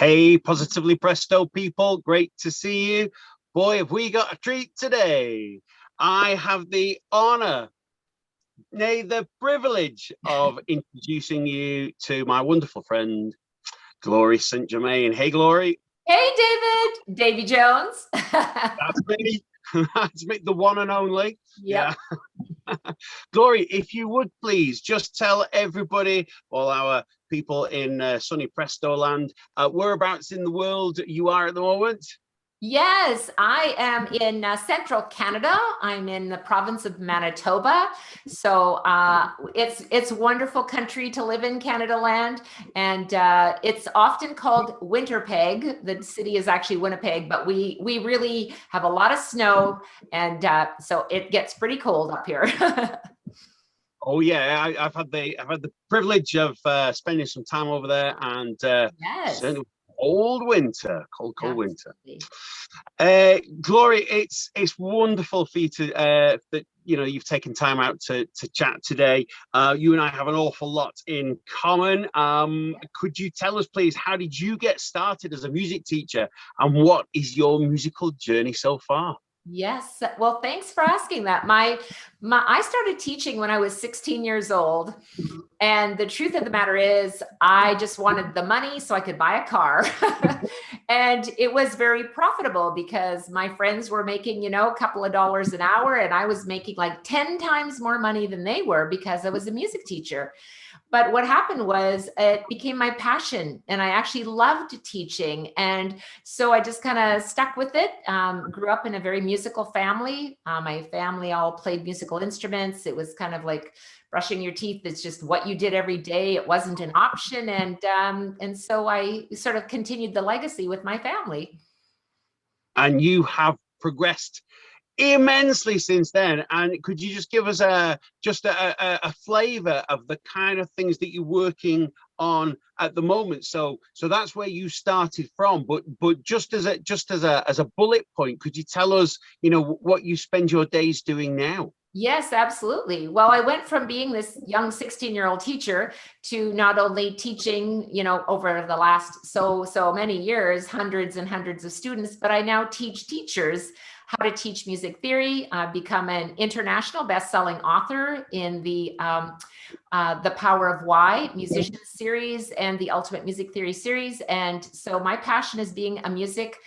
Hey, Positively Presto people, great to see you. Boy, have we got a treat today. I have the honor, nay, the privilege of introducing you to my wonderful friend, Glory St. Germain. Hey, Glory. Hey, David. Davy Jones. That's me. That's me, the one and only. Yep. Yeah. Glory, if you would please just tell everybody, all our people in sunny Presto land, whereabouts in the world you are at the moment. Yes, I am in central Canada. I'm in the province of Manitoba. So it's wonderful country to live in, Canada land. And it's often called Winterpeg. The city is actually Winnipeg, but we really have a lot of snow. And so it gets pretty cold up here. Oh yeah, I've had the privilege of spending some time over there, and Yes, certainly cold winter, cold winter. absolutely. Glory, it's wonderful for you to that you've taken time out to chat today. You and I have an awful lot in common. Could you tell us, please, how did you get started as a music teacher, and what is your musical journey so far? Yes. Well, thanks for asking that. I started teaching when I was 16 years old. And the truth of the matter is, I just wanted the money so I could buy a car. And it was very profitable because my friends were making, a couple of dollars an hour, and I was making like 10 times more money than they were because I was a music teacher. But what happened was it became my passion, and I actually loved teaching. And so I just kind of stuck with it. Grew up in a very musical family. My family all played musical instruments. It was kind of like brushing your teeth. It's just what you did every day. It wasn't an option. And so I sort of continued the legacy with my family. And you have progressed immensely since then. And could you just give us a flavor of the kind of things that you're working on at the moment? So that's where you started from, but just as a bullet point, could you tell us what you spend your days doing now? Yes, absolutely. Well, I went from being this young 16-year-old teacher to not only teaching, over the last so many years, hundreds and hundreds of students, but I now teach teachers how to teach music theory, become an international best-selling author in the Power of Why musician series and the Ultimate Music Theory series. And so my passion is being a music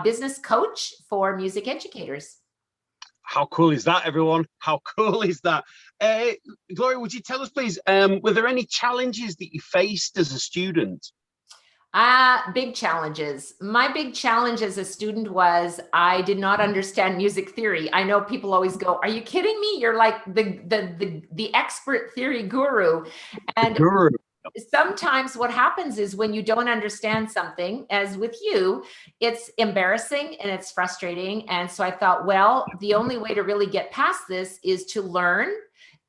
business coach for music educators. How cool is that, everyone? How cool is that? Uh, Gloria, would you tell us, please, were there any challenges that you faced as a student? Big challenges. My big challenge as a student was I did not understand music theory. I know people always go, "Are you kidding me? You're like the expert theory guru." And Guru. sometimes what happens is when you don't understand something, as with you, it's embarrassing and it's frustrating. And so I thought, well, the only way to really get past this is to learn.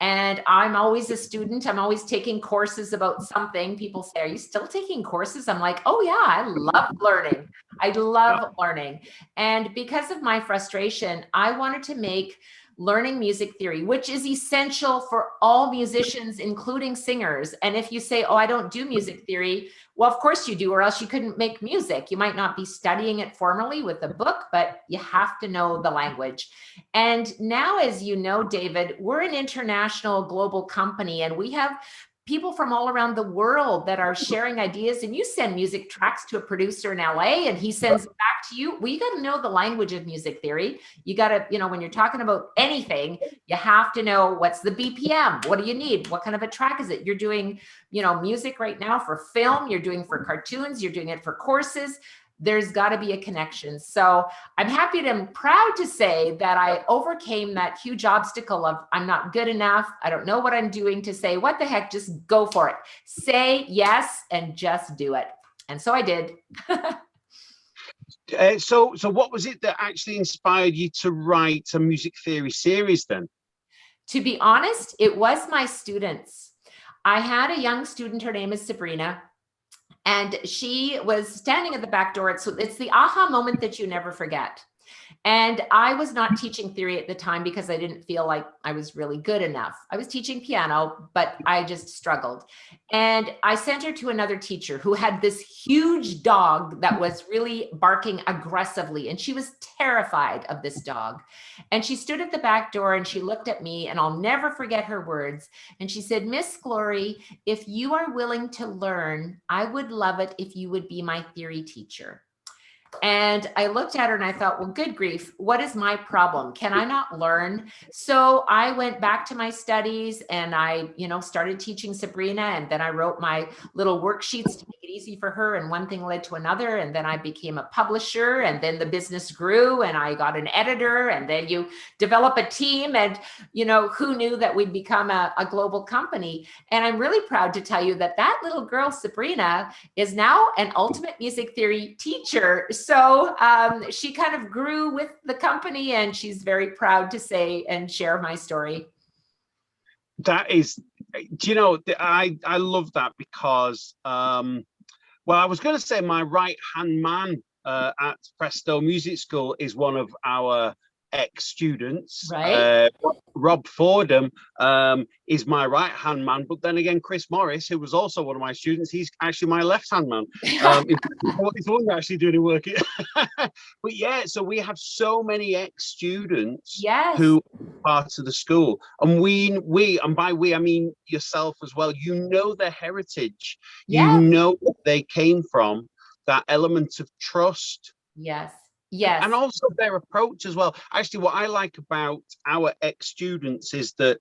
And I'm always a student. I'm always taking courses about something. People say, "Are you still taking courses?" I'm like, "Oh, yeah, I love learning. I Yeah. love learning." And because of my frustration, I wanted to make learning music theory, which is essential for all musicians, including singers. And if you say, "Oh, I don't do music theory," well, of course you do, or else you couldn't make music. You might not be studying it formally with a book, but you have to know the language. And now, as you know, David, we're an international global company, and we have people from all around the world that are sharing ideas. And you send music tracks to a producer in LA and he sends it back to you. Well, you got to know the language of music theory. You got to, when you're talking about anything, you have to know what's the BPM. What do you need? What kind of a track is it? You're doing, music right now for film, you're doing for cartoons, you're doing it for courses. There's got to be a connection. So I'm happy and proud to say that I overcame that huge obstacle of I'm not good enough. I don't know what I'm doing, to say, what the heck, just go for it. Say yes and just do it. And so I did. So what was it that actually inspired you to write a music theory series then? To be honest, it was my students. I had a young student, her name is Sabrina, and she was standing at the back door. It's the aha moment that you never forget. And I was not teaching theory at the time because I didn't feel like I was really good enough. I was teaching piano, but I just struggled. And I sent her to another teacher who had this huge dog that was really barking aggressively. And she was terrified of this dog. And she stood at the back door and she looked at me, and I'll never forget her words. And she said, "Miss Glory, if you are willing to learn, I would love it if you would be my theory teacher." And I looked at her and I thought, well, good grief, what is my problem? Can I not learn? So I went back to my studies and I, started teaching Sabrina. And then I wrote my little worksheets to make it easy for her. And one thing led to another. And then I became a publisher. And then the business grew and I got an editor. And then you develop a team. And, who knew that we'd become a global company? And I'm really proud to tell you that that little girl, Sabrina, is now an ultimate music theory teacher. So she kind of grew with the company, and she's very proud to say and share my story. That is, I love that because, well, I was going to say my right-hand man at Presto Music School is one of our ex-students. Right. Rob Fordham is my right-hand man, but then again, Chris Morris, who was also one of my students, he's actually my left-hand man. He's the one actually doing the work. But yeah, so we have so many ex-students who are part of the school, and we, and by we I mean yourself as well. Their heritage, where they came from, that element of trust. Yes. And also their approach as well. Actually, what I like about our ex-students is that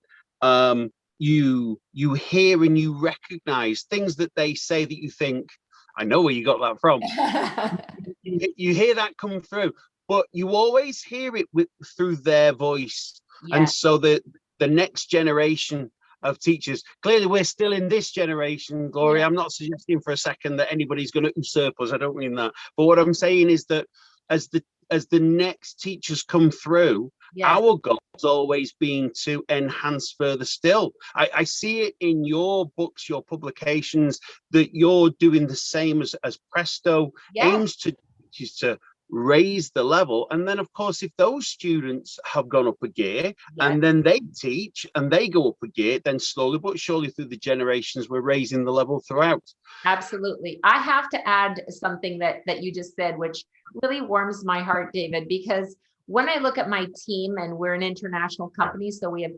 you hear and you recognize things that they say that you think, I know where you got that from. you hear that come through, but you always hear it through their voice. And so the next generation of teachers, clearly we're still in this generation, Gloria. I'm not suggesting for a second that anybody's going to usurp us. I don't mean that. But what I'm saying is that as the next teachers come through, our goal has always been to enhance further still. I see it in your books, your publications, that you're doing the same as Presto aims to raise the level. And then of course, if those students have gone up a gear and then they teach and they go up a gear, then slowly but surely through the generations, we're raising the level throughout. Absolutely. I have to add something that you just said, which really warms my heart, David, because when I look at my team, and we're an international company, so we have,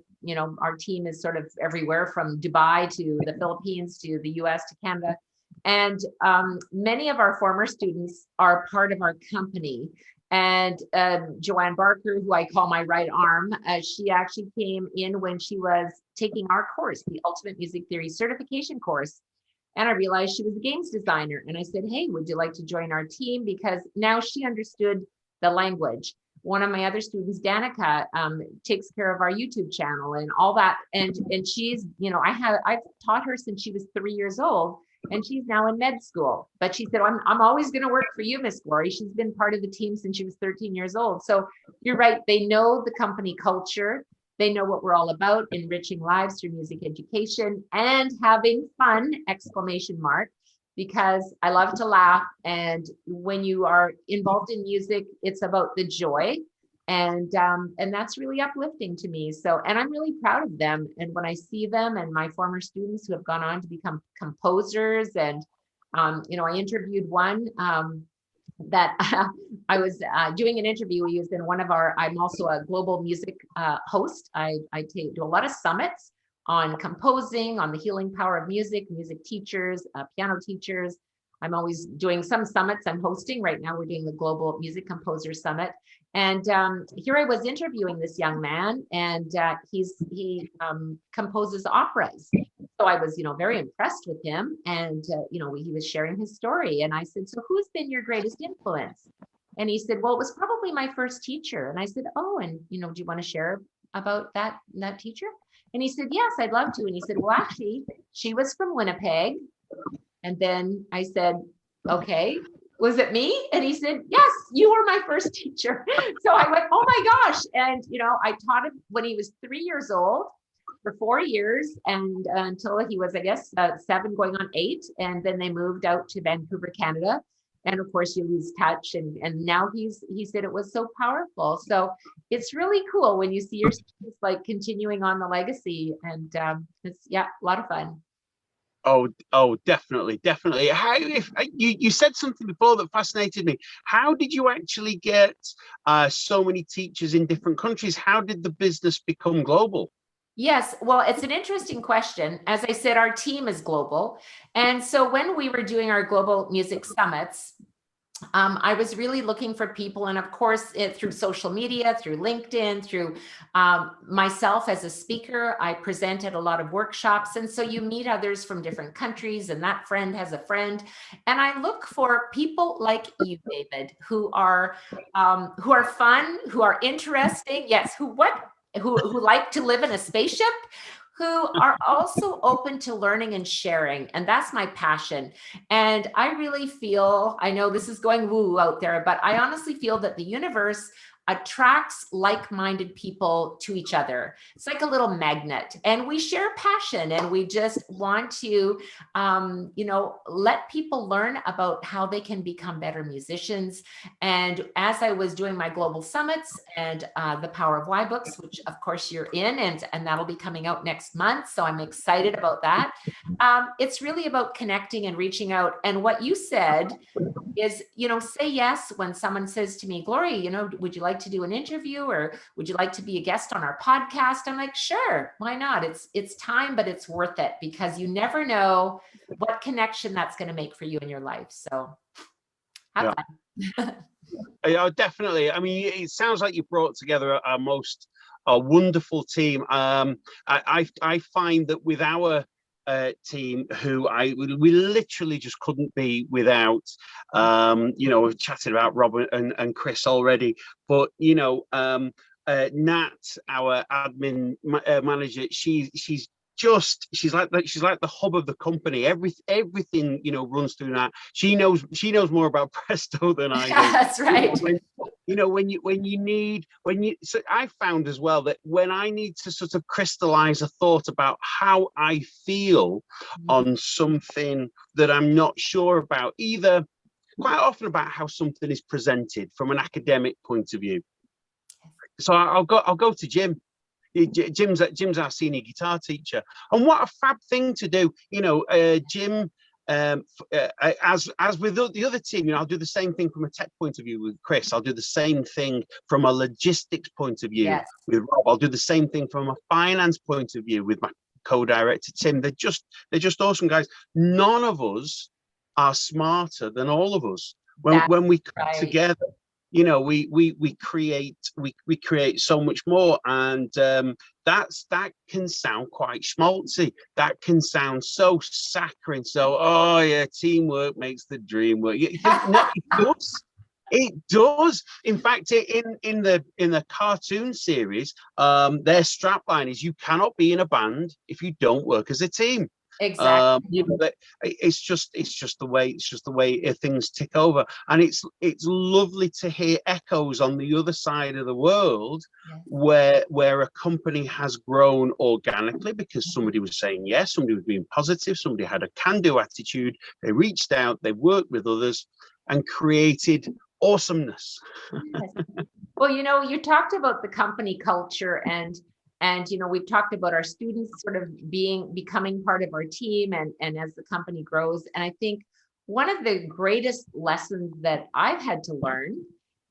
our team is sort of everywhere from Dubai to the Philippines to the US to Canada. And many of our former students are part of our company. And Joanne Barker, who I call my right arm, she actually came in when she was taking our course, the Ultimate Music Theory Certification course. And I realized she was a games designer. And I said, hey, would you like to join our team? Because now she understood the language. One of my other students, Danica, takes care of our YouTube channel and all that. And she's, I've taught her since she was 3 years old. And she's now in med school. But she said, I'm always going to work for you, Miss Glory. She's been part of the team since she was 13 years old. So you're right. They know the company culture. They know what we're all about, enriching lives through music education and having fun, ! Because I love to laugh. And when you are involved in music, it's about the joy. And that's really uplifting to me. So, and I'm really proud of them. And when I see them and my former students who have gone on to become composers, and, I interviewed one that I was doing an interview. He was in one of I'm also a global music host. I do a lot of summits on composing, on the healing power of music teachers, piano teachers. I'm always doing some summits I'm hosting. Right now, we're doing the Global Music Composer Summit. And here I was interviewing this young man, and he composes operas. So I was, very impressed with him. And, he was sharing his story. And I said, so who's been your greatest influence? And he said, well, it was probably my first teacher. And I said, oh, and, do you want to share about that teacher? And he said, yes, I'd love to. And he said, well, actually, she was from Winnipeg. And then I said, okay, was it me? And he said, yes, you were my first teacher. So I went, oh my gosh. And, I taught him when he was 3 years old for 4 years, and until he was, I guess, 7 going on 8. And then they moved out to Vancouver, Canada. And of course you lose touch, and now he said it was so powerful. So it's really cool when you see your students like continuing on the legacy, and it's, yeah, a lot of fun. Oh, definitely, definitely. How, if you said something before that fascinated me. How did you actually get so many teachers in different countries? How did the business become global? Yes, well, it's an interesting question. As I said, our team is global. And so when we were doing our global music summits, I was really looking for people. And of course, through social media, through LinkedIn, through myself as a speaker, I presented a lot of workshops. And so you meet others from different countries, and that friend has a friend. And I look for people like you, David, who are fun, who are interesting. Yes, who like to live in a spaceship, who are also open to learning and sharing. And that's my passion. And I really feel, I know this is going woo out there, but I honestly feel that the universe attracts like-minded people to each other. It's like a little magnet, and we share passion, and we just want to, let people learn about how they can become better musicians. And as I was doing my global summits and the Power of Why books, which of course you're in, and that'll be coming out next month, so I'm excited about that. It's really about connecting and reaching out. And what you said is, say yes when someone says to me, Gloria, would you like to do an interview, or would you like to be a guest on our podcast? I'm like, sure, why not? It's time, but it's worth it, because you never know what connection that's going to make for you in your life. So have Yeah, fun. yeah, definitely. I mean, it sounds like you brought together a most a wonderful team. I find that with our team, who we literally just couldn't be without. We've chatted about Rob and Chris already, but Nat, our admin manager, she's like the hub of the company. Everything runs through that. She knows more about Presto than I Yeah, do. that's right. So I found as well that when I need to sort of crystallize a thought about how I feel on something that I'm not sure about, either quite often about how something is presented from an academic point of view. So I'll go to Jim. Jim's our senior guitar teacher, and what a fab thing to do. Jim, as with the other team, I'll do the same thing from a tech point of view with Chris. I'll do the same thing from a logistics point of view Yes. with Rob. I'll do the same thing from a finance point of view with my co-director Tim. They're just awesome guys. None of us are smarter than all of us. When we come right. together, we create so much more. And that can sound quite schmaltzy. That can sound so saccharine. So, oh yeah, teamwork makes the dream work. You think, no, it does. It does. In fact, in the cartoon series, their strapline is, "You cannot be in a band if you don't work as a team." Exactly. It's just the way things tick over, and it's lovely to hear echoes on the other side of the world, where a company has grown organically because somebody was saying yes, somebody was being positive, somebody had a can-do attitude, they reached out, they worked with others and created awesomeness. Yes. Well, you talked about the company culture, and we've talked about our students sort of becoming part of our team, and as the company grows. And I think one of the greatest lessons that I've had to learn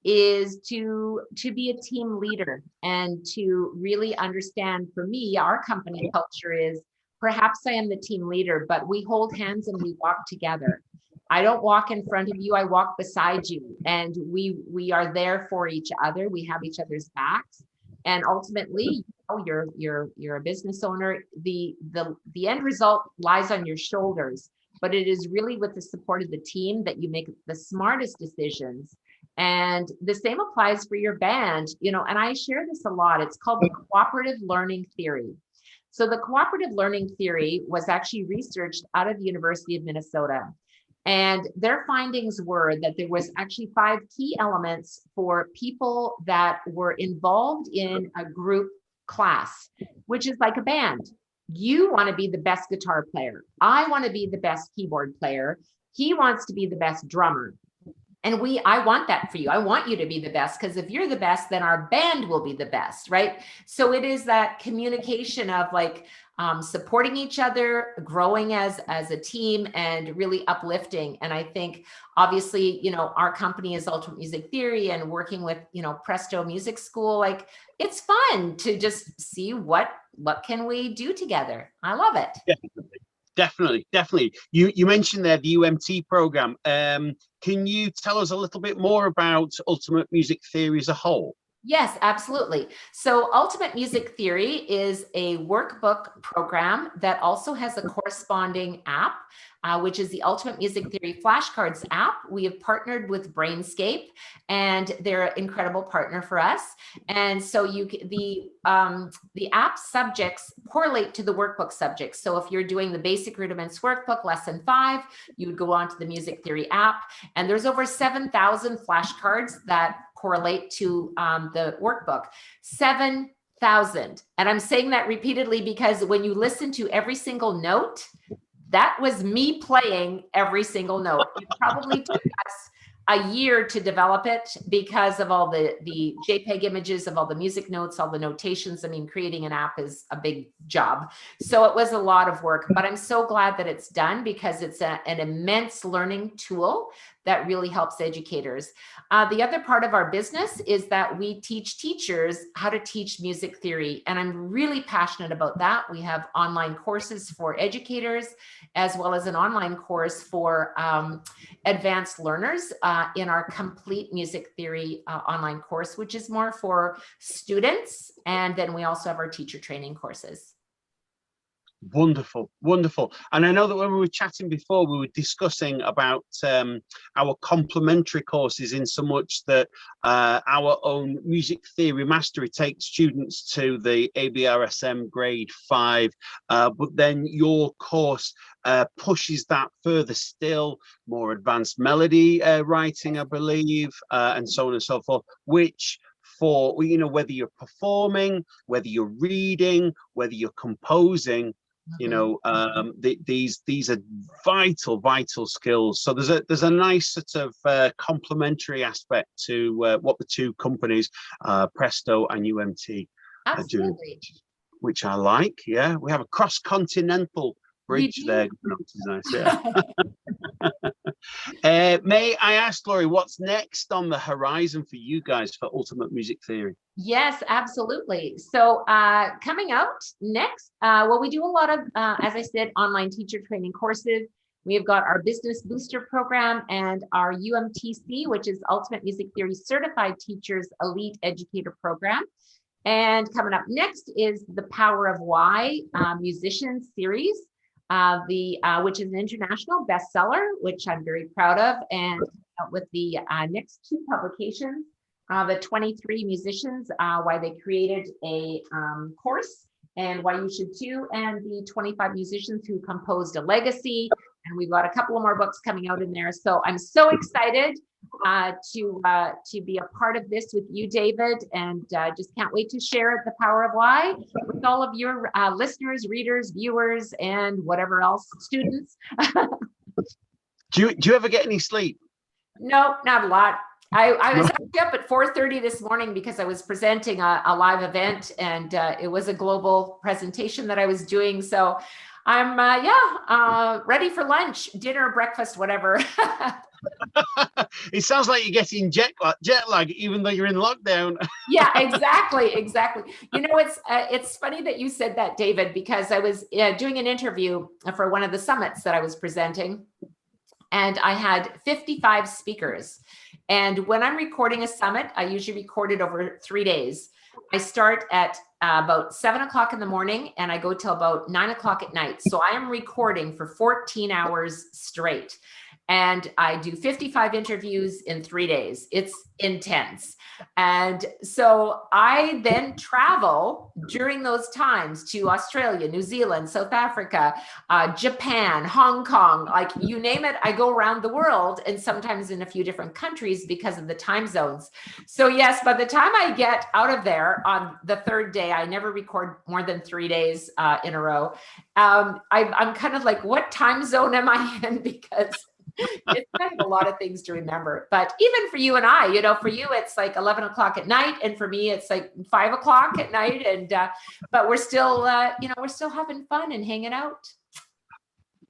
is to be a team leader, and to really understand, for me, our company culture is, perhaps I am the team leader, but we hold hands and we walk together. I don't walk in front of you, I walk beside you, and we are there for each other. We have each other's backs, and ultimately, you're a business owner. The end result lies on your shoulders, but it is really with the support of the team that you make the smartest decisions. And the same applies for your band, and I share this a lot. It's called the cooperative learning theory. So the cooperative learning theory was actually researched out of the University of Minnesota. And their findings were that there was actually 5 key elements for people that were involved in a group class, which is like a band. You want to be the best guitar player. I want to be the best keyboard player. He wants to be the best drummer. And I want that for you. I want you to be the best, because if you're the best, then our band will be the best, right? So it is that communication of like supporting each other, growing as a team, and really uplifting. And I think obviously, you know, our company is Ultimate Music Theory, and working with, you know, Presto Music School, like it's fun to just see what can we do together. I love it. Definitely. You mentioned there the UMT program. Can you tell us a little bit more about Ultimate Music Theory as a whole? Yes, absolutely. So Ultimate Music Theory is a workbook program that also has a corresponding app, which is the Ultimate Music Theory Flashcards app. We have partnered with Brainscape, and they're an incredible partner for us. And so the app subjects correlate to the workbook subjects. So if you're doing the Basic Rudiments Workbook, Lesson 5, you would go on to the Music Theory app, and there's over 7,000 flashcards that correlate to the workbook. 7,000. And I'm saying that repeatedly because when you listen to every single note, that was me playing every single note. It probably took us a year to develop it because of all the JPEG images of all the music notes, all the notations. I mean, creating an app is a big job. So it was a lot of work, but I'm so glad that it's done, because it's an immense learning tool that really helps educators. The other part of our business is that we teach teachers how to teach music theory, and I'm really passionate about that. We have online courses for educators, as well as an online course for advanced learners in our complete music theory online course, which is more for students. And then we also have our teacher training courses. Wonderful. And I know that when we were chatting before, we were discussing about our complementary courses, in so much that our own music theory mastery takes students to the ABRSM grade 5, but then your course pushes that further still, more advanced melody writing, I believe, and so on and so forth, which for, you know, whether you're performing, whether you're reading, whether you're composing, you know, these are vital skills. So there's a nice sort of complementary aspect to what the two companies, Presto and UMT, are doing, which I like. Yeah, we have a cross-continental bridge there. Nice, yeah. May I ask, Laurie, what's next on the horizon for you guys for Ultimate Music Theory? Yes, absolutely. So coming out next, well, we do a lot of, as I said, online teacher training courses. We've got our Business Booster program and our UMTC, which is Ultimate Music Theory Certified Teachers Elite Educator Program. And coming up next is the Power of Why Musician Series, which is an international bestseller, which I'm very proud of. And with the next two publications, the 23 musicians, why they created a course and why you should too, and the 25 musicians who composed a legacy. And we've got a couple of more books coming out in there. So I'm so excited to be a part of this with you, David, and just can't wait to share the Power of Why with all of your listeners, readers, viewers, and whatever else, students. Do you ever get any sleep? No, not a lot. I was actually up at 4:30 this morning because I was presenting a live event, and it was a global presentation that I was doing. So I'm ready for lunch, dinner, breakfast, whatever. It sounds like you're getting jet lag, even though you're in lockdown. Yeah, exactly. You know, it's funny that you said that, David, because I was doing an interview for one of the summits that I was presenting, and I had 55 speakers. And when I'm recording a summit, I usually record it over 3 days. I start at about 7 o'clock in the morning, and I go till about 9 o'clock at night. So I am recording for 14 hours straight. And I do 55 interviews in 3 days. It's intense. And so I then travel during those times to Australia, New Zealand, South Africa, Japan, Hong Kong, like you name it, I go around the world, and sometimes in a few different countries because of the time zones. So yes, by the time I get out of there on the third day, I never record more than 3 days in a row. I'm kind of like, what time zone am I in? Because It's kind of a lot of things to remember. But even for you and I, you know, for you, it's like 11 o'clock at night. And for me, it's like 5 o'clock at night. And, but we're still, you know, we're still having fun and hanging out.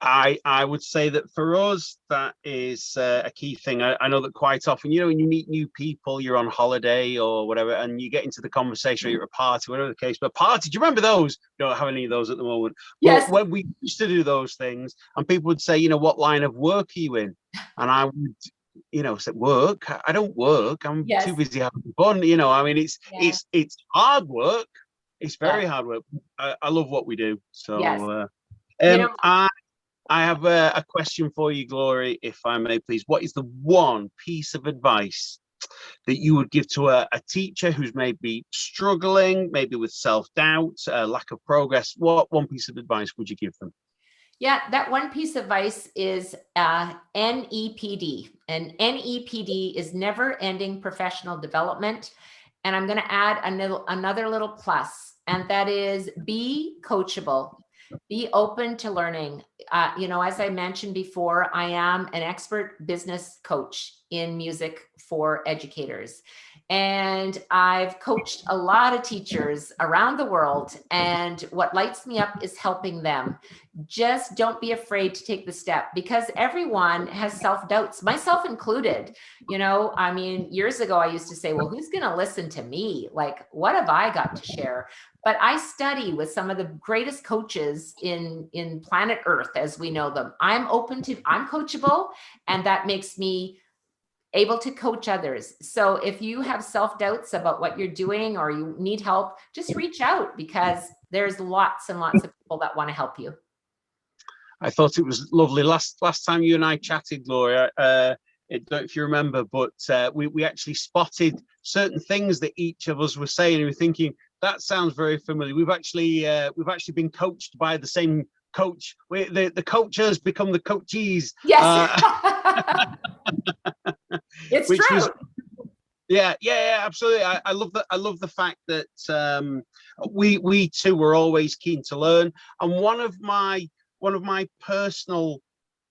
I would say that for us, that is a key thing. I know that quite often, you know, when you meet new people, you're on holiday or whatever, and you get into the conversation, or you're at a party, whatever the case. But party, do you remember those? We don't have any of those at the moment. Yes. But when we used to do those things, and people would say, you know, what line of work are you in? And I would, you know, say, work. I don't work. I'm too busy having fun. You know, I mean, it's hard work. It's very hard work. I love what we do. So, you know, I have a question for you, Glory, if I may, please. What is the one piece of advice that you would give to a teacher who's maybe struggling, maybe with self-doubt, lack of progress? What one piece of advice would you give them? Yeah, that one piece of advice is NEPD. And NEPD is never ending professional development. And I'm going to add another little plus, and that is be coachable. Be open to learning. You know, as I mentioned before, I am an expert business coach in music for educators. And I've coached a lot of teachers around the world. And what lights me up is helping them. Just don't be afraid to take the step, because everyone has self-doubts, myself included. You know, I mean, years ago, I used to say, well, who's going to listen to me? Like, what have I got to share? But I study with some of the greatest coaches in planet Earth as we know them. I'm coachable, and that makes me able to coach others. So if you have self-doubts about what you're doing or you need help, just reach out, because there's lots and lots of people that want to help you. I thought it was lovely. Last time you and I chatted, Gloria, don't know if you remember, but we actually spotted certain things that each of us were saying, and we were thinking, that sounds very familiar. We've actually been coached by the same coach. The coaches become the coachees. Yes. It's which true. Was, yeah, absolutely. I love that. I love the fact that we too were always keen to learn. And one of my personal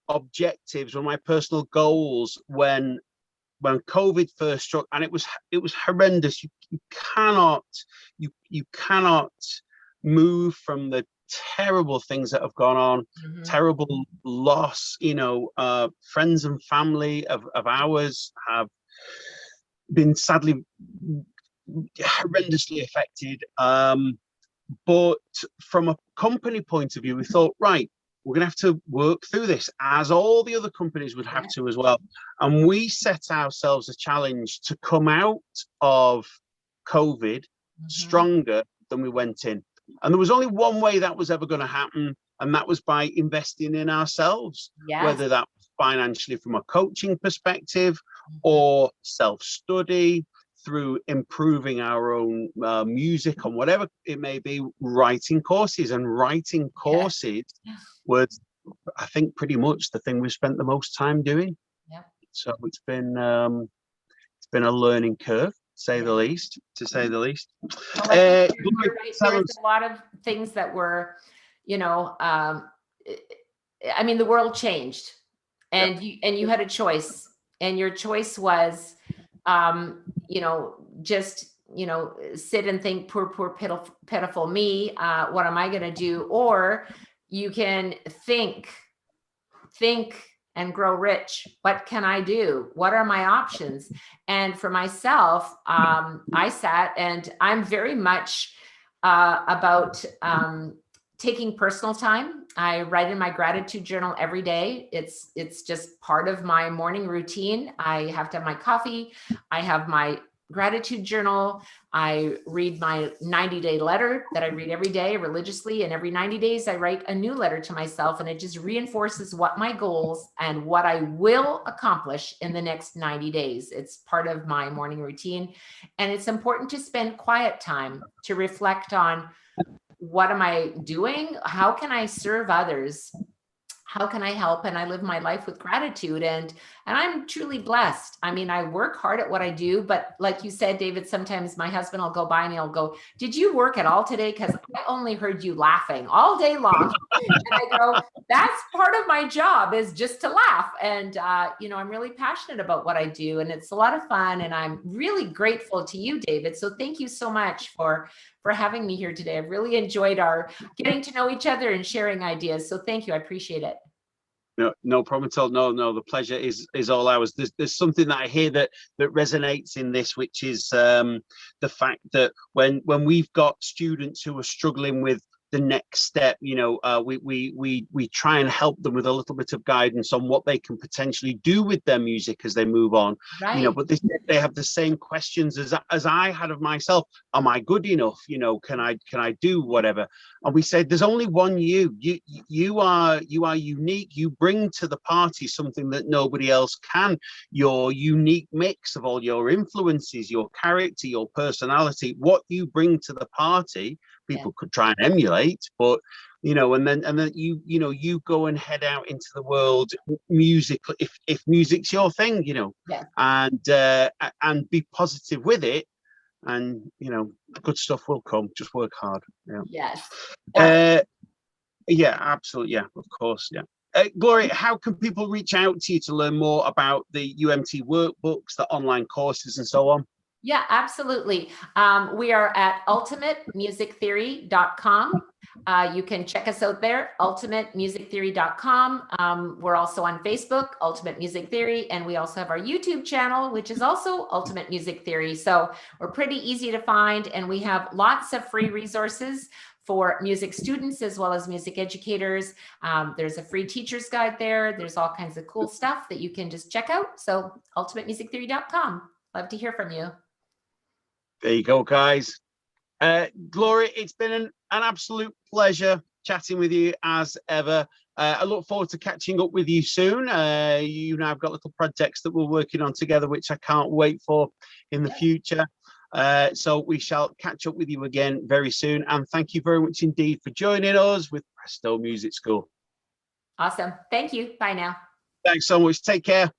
objectives, one of my personal goals when COVID first struck, and it was horrendous. You cannot move from the terrible things that have gone on, terrible loss. You know, friends and family of ours have been sadly horrendously affected. But from a company point of view, we thought, right, we're going to have to work through this, as all the other companies would have to as well. And we set ourselves a challenge to come out of COVID stronger than we went in. And there was only one way that was ever going to happen, and that was by investing in ourselves, whether that was financially from a coaching perspective or self-study, through improving our own music, and whatever it may be, writing courses. And writing courses was, I think, pretty much the thing we spent the most time doing. So it's been a learning curve, to say the least. Well, there's a lot of things that were, you know, I mean, the world changed, and you had a choice, and your choice was, you know, just, you know, sit and think, poor, pitiful me. What am I going to do? Or you can think and grow rich. What can I do? What are my options? And for myself, I sat, and I'm very much about taking personal time. I write in my gratitude journal every day. It's just part of my morning routine. I have to have my coffee. I have my gratitude journal. I read my 90-day letter that I read every day religiously. And every 90 days, I write a new letter to myself. And it just reinforces what my goals and what I will accomplish in the next 90 days. It's part of my morning routine. And it's important to spend quiet time to reflect on, what am I doing? How can I serve others? How can I help? And I live my life with gratitude. And I'm truly blessed. I mean, I work hard at what I do, but like you said, David, sometimes my husband will go by and he'll go, did you work at all today? Because I only heard you laughing all day long. And I go, that's part of my job, is just to laugh. And, you know, I'm really passionate about what I do, and it's a lot of fun, and I'm really grateful to you, David. So thank you so much for having me here today. I've really enjoyed our getting to know each other and sharing ideas. So thank you. I appreciate it. No, no problem at all. No, the pleasure is all ours. There's something that I hear that resonates in this, which is the fact that when we've got students who are struggling with the next step, you know, we try and help them with a little bit of guidance on what they can potentially do with their music as they move on. Right. You know, but they have the same questions as I had of myself. Am I good enough? You know, can I do whatever? And we said, there's only one you. You are unique. You bring to the party something that nobody else can. Your unique mix of all your influences, your character, your personality, what you bring to the party. People could try and emulate, but you know, and then you go and head out into the world musically, if music's your thing, you know, and be positive with it, and you know, good stuff will come. Just work hard. Yes. Yeah, absolutely. Yeah, of course. Yeah. Gloria, how can people reach out to you to learn more about the UMT workbooks, the online courses, and so on? Yeah, absolutely. We are at ultimatemusictheory.com. You can check us out there, ultimatemusictheory.com. We're also on Facebook, Ultimate Music Theory, and we also have our YouTube channel, which is also Ultimate Music Theory. So we're pretty easy to find, and we have lots of free resources for music students as well as music educators. There's a free teacher's guide there. There's all kinds of cool stuff that you can just check out. So ultimatemusictheory.com. Love to hear from you. There you go, guys. Gloria, it's been an absolute pleasure chatting with you as ever. I look forward to catching up with you soon. You now have got little projects that we're working on together, which I can't wait for in the future. So we shall catch up with you again very soon. And thank you very much indeed for joining us with Presto Music School. Awesome. Thank you. Bye now. Thanks so much. Take care.